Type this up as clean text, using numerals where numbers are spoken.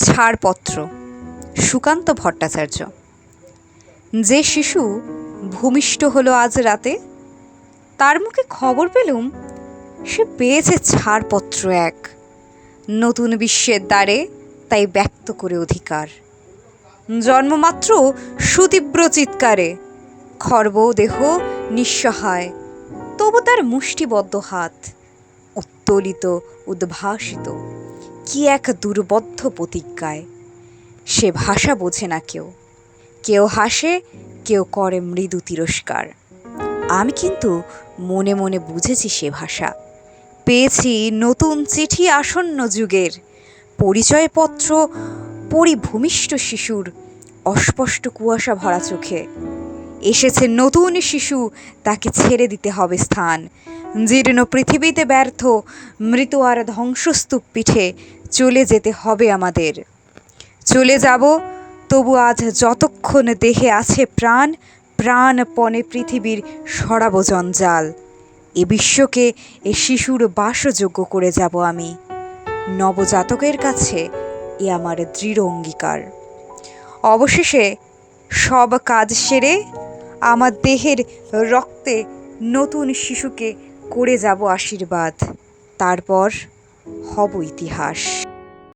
ছাড়পত্র, সুকান্ত ভট্টাচার্য। যে শিশু ভূমিষ্ঠ হলো আজ রাতে, তার মুখে খবর পেলুম সে পেয়েছে ছাড়পত্র এক, নতুন বিশ্বের দ্বারে তাই ব্যক্ত করে অধিকার। জন্মমাত্র সুতীব্র চিৎকারে খর্ব দেহ নিঃসহায়, তবু তার মুষ্টিবদ্ধ হাত উত্তোলিত উদ্ভাসিত কি এক দুর্বদ্ধ প্রতিজ্ঞায়। সে ভাষা বোঝে না কেউ, কেউ হাসে, কেউ করে মৃদু তিরস্কার। আমি কিন্তু মনে মনে বুঝেছি সে ভাষা। পেয়েছি নতুন চিঠি আসন্ন যুগের, পরিচয়পত্র পরিভূমিষ্ঠ শিশুর অস্পষ্ট কুয়াশা ভরা চোখে। এসেছে নতুন শিশু, তাকে ছেড়ে দিতে হবে স্থান। জীর্ণ পৃথিবীতে ব্যর্থ মৃত আর ধ্বংসস্তূপ পিঠে চলে যেতে হবে আমাদের। চলে যাব, তবু আজ যতক্ষণ দেহে আছে প্রাণ, প্রাণপণে পৃথিবীর সরাব জঞ্জাল। এ বিশ্বকে এ শিশুর বাসযোগ্য করে যাব আমি। নবজাতকের কাছে এ আমার দৃঢ় অঙ্গীকার। অবশেষে সব কাজ সেরে আমার দেহের রক্তে নতুন শিশুকে করে যাব আশীর্বাদ। তারপর হব ইতিহাস।